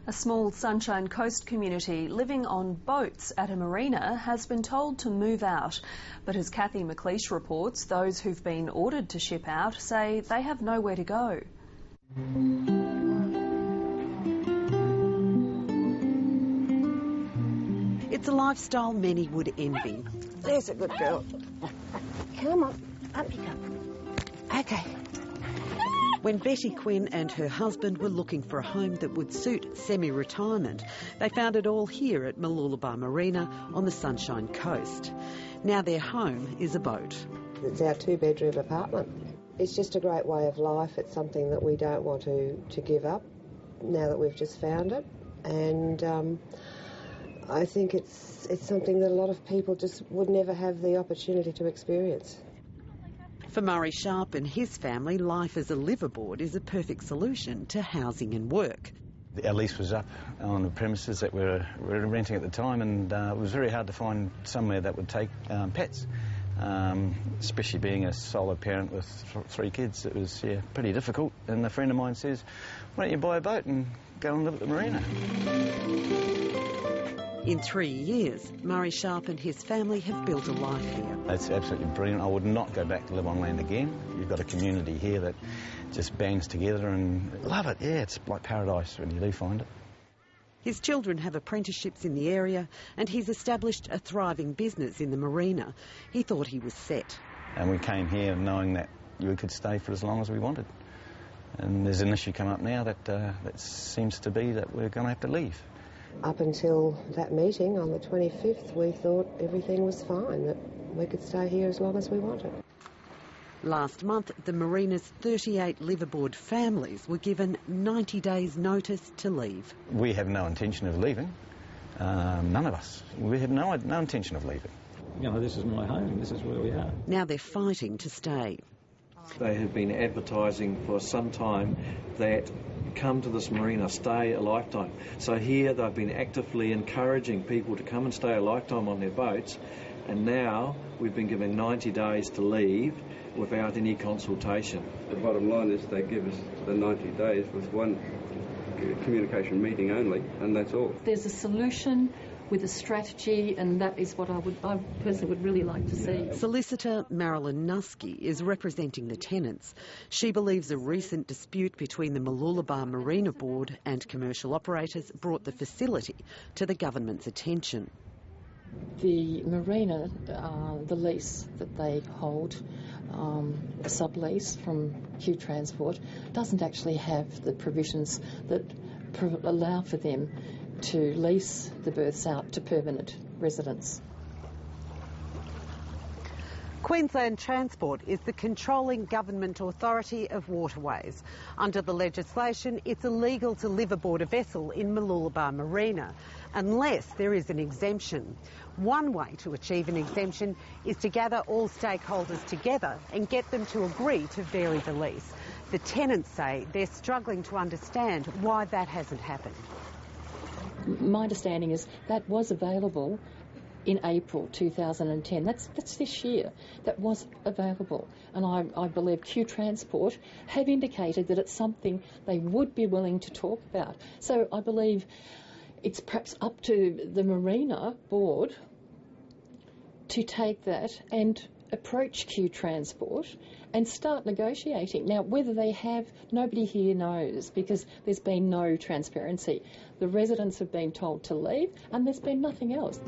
A small Sunshine Coast community living on boats at a marina has been told to move out. But as Kathy McLeish reports, those who've been ordered to ship out say they have nowhere to go. It's a lifestyle many would envy. There's a good girl. Come on, up you go. Okay. When Betty, Quinn and her husband were looking for a home that would suit semi-retirement, they found it all here at Mooloolaba Marina on the Sunshine Coast. Now their home is a boat. It's our 2-bedroom apartment. It's just a great way of life. It's something that we don't want to give up now that we've just found it. And I think it's something that a lot of people just would never have the opportunity to experience. For Murray Sharpe and his family, life as a liveaboard is a perfect solution to housing and work. Our lease was up on the premises that we were renting at the time, and it was very hard to find somewhere that would take pets, especially being a solo parent with 3 kids. It was pretty difficult, and a friend of mine says, why don't you buy a boat and go and live at the marina? In 3 years, Murray Sharpe and his family have built a life here. It's absolutely brilliant. I would not go back to live on land again. You've got a community here that just bangs together, and love it. Yeah, it's like paradise when you do find it. His children have apprenticeships in the area, and he's established a thriving business in the marina. He thought he was set. And we came here knowing that we could stay for as long as we wanted. And there's an issue come up now that seems to be that we're going to have to leave. Up until that meeting on the 25th, we thought everything was fine, that we could stay here as long as we wanted. Last month, the marina's 38 liveaboard families were given 90 days' notice to leave. We have no intention of leaving. None of us. We have no intention of leaving. You know, this is my home. This is where we are. Now they're fighting to stay. They have been advertising for some time that come to this marina, stay a lifetime. So here they've been actively encouraging people to come and stay a lifetime on their boats, and now we've been given 90 days to leave without any consultation. The bottom line is they give us the 90 days with one communication meeting only, and that's all. There's a solution with a strategy, and that is what I personally would really like to see. Solicitor Marilyn Nuske is representing the tenants. She believes a recent dispute between the Mooloolaba Marina Board and commercial operators brought the facility to the government's attention. The marina, the lease that they hold, a sublease from Q Transport, doesn't actually have the provisions that allow for them to lease the berths out to permanent residents. Queensland Transport is the controlling government authority of waterways. Under the legislation, it's illegal to live aboard a vessel in Mooloolaba Marina unless there is an exemption. One way to achieve an exemption is to gather all stakeholders together and get them to agree to vary the lease. The tenants say they're struggling to understand why that hasn't happened. My understanding is that was available in April 2010. That's this year. That was available. And I believe Q Transport have indicated that it's something they would be willing to talk about. So I believe it's perhaps up to the Marina Board to take that and approach Q Transport and start negotiating. Now, whether they have, nobody here knows, because there's been no transparency. The residents have been told to leave, and there's been nothing else.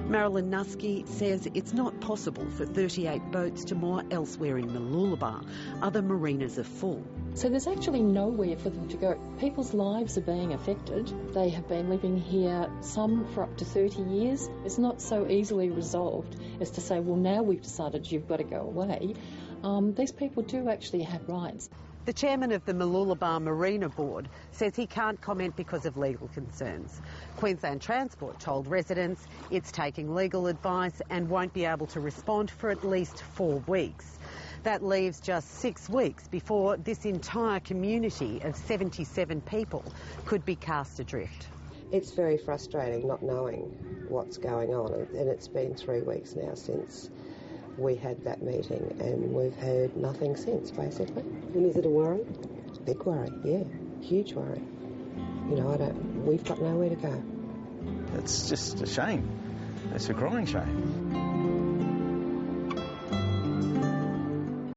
Marilyn Nuske says it's not possible for 38 boats to moor elsewhere in Mooloolaba. Other marinas are full. So there's actually nowhere for them to go. People's lives are being affected. They have been living here, some for up to 30 years. It's not so easily resolved as to say, well, now we've decided you've got to go away. These people do actually have rights. The chairman of the Mooloolaba Marina Board says he can't comment because of legal concerns. Queensland Transport told residents it's taking legal advice and won't be able to respond for at least 4 weeks. That leaves just 6 weeks before this entire community of 77 people could be cast adrift. It's very frustrating not knowing what's going on, and it's been 3 weeks now since we had that meeting, and we've heard nothing since, basically. And is it a worry? It's a big worry, yeah. huge worry. You know, we've got nowhere to go. It's just a shame. It's a crying shame.